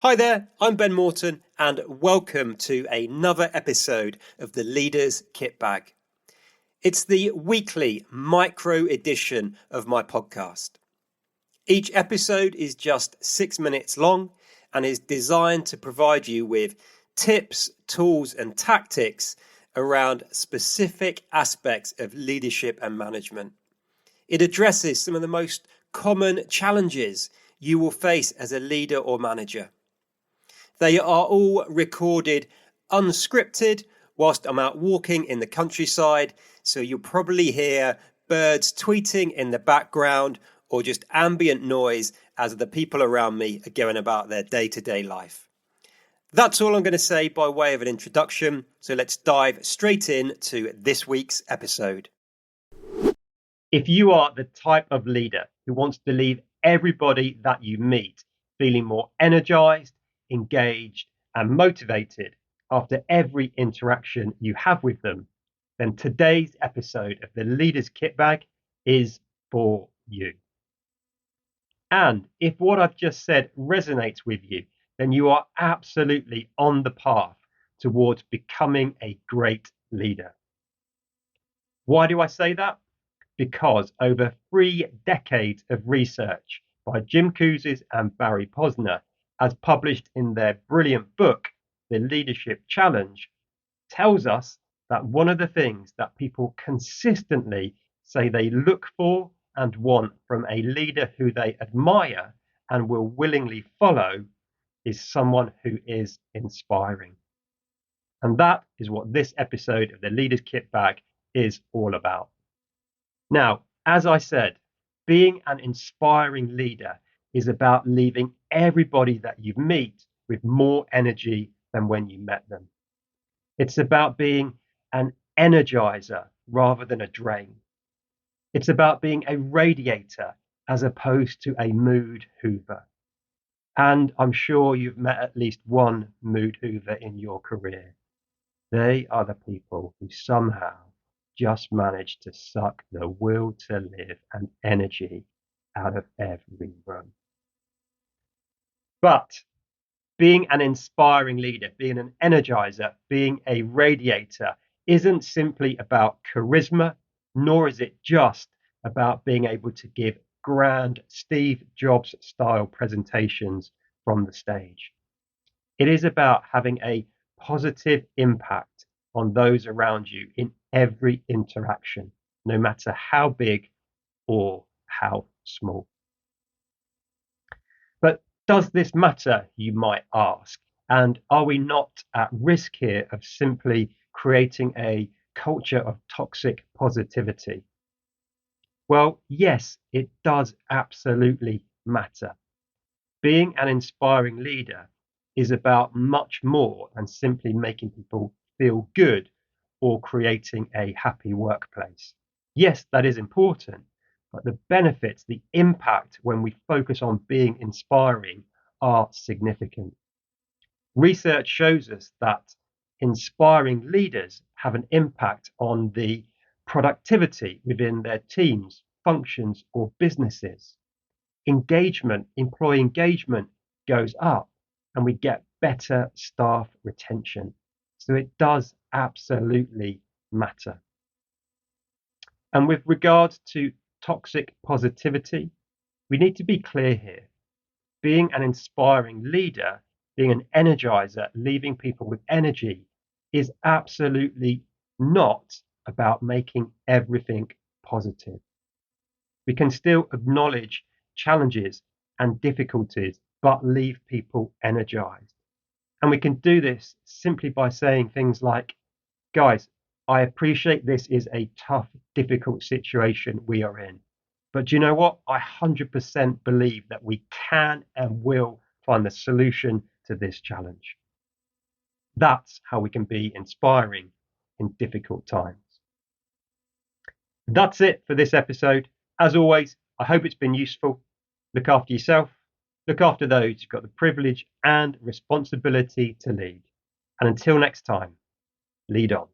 Hi there, I'm Ben Morton and welcome to another episode of the Leaders Kitbag. It's the weekly micro edition of my podcast. Each episode is just 6 minutes long and is designed to provide you with tips, tools and tactics around specific aspects of leadership and management. It addresses some of the most common challenges you will face as a leader or manager. They are all recorded unscripted whilst I'm out walking in the countryside, so you'll probably hear birds tweeting in the background or just ambient noise as the people around me are going about their day-to-day life. That's all I'm going to say by way of an introduction, so let's dive straight in to this week's episode. If you are the type of leader who wants to leave everybody that you meet feeling more energized, engaged and motivated after every interaction you have with them, then today's episode of the Leaders Kitbag is for you. And if what I've just said resonates with you, then you are absolutely on the path towards becoming a great leader. Why do I say that? Because over 3 decades of research by Jim Kouzes and Barry Posner, as published in their brilliant book, The Leadership Challenge, tells us that one of the things that people consistently say they look for and want from a leader who they admire and will willingly follow is someone who is inspiring. And that is what this episode of the Leaders Kitbag is all about. Now, as I said, being an inspiring leader is about leaving everybody that you meet with more energy than when you met them. It's about being an energizer rather than a drain. It's about being a radiator as opposed to a mood hoover. And I'm sure you've met at least one mood hoover in your career. They are the people who somehow just manage to suck the will to live and energy out of every room. But being an inspiring leader, being an energizer, being a radiator isn't simply about charisma, nor is it just about being able to give grand Steve Jobs style presentations from the stage. It is about having a positive impact on those around you in every interaction, no matter how big or how small. But does this matter, you might ask? And are we not at risk here of simply creating a culture of toxic positivity? Well, yes, it does absolutely matter. Being an inspiring leader is about much more than simply making people feel good or creating a happy workplace. Yes, that is important. But the benefits, the impact when we focus on being inspiring are significant. Research shows us that inspiring leaders have an impact on the productivity within their teams, functions, or businesses. Engagement, employee engagement goes up and we get better staff retention. So it does absolutely matter. And with regards to toxic positivity, we need to be clear here. Being an inspiring leader, being an energizer, leaving people with energy is absolutely not about making everything positive. We can still acknowledge challenges and difficulties, but leave people energized. And we can do this simply by saying things like, guys, I appreciate this is a tough, difficult situation we are in. But do you know what? I 100% believe that we can and will find the solution to this challenge. That's how we can be inspiring in difficult times. That's it for this episode. As always, I hope it's been useful. Look after yourself. Look after those who've got the privilege and responsibility to lead. And until next time, lead on.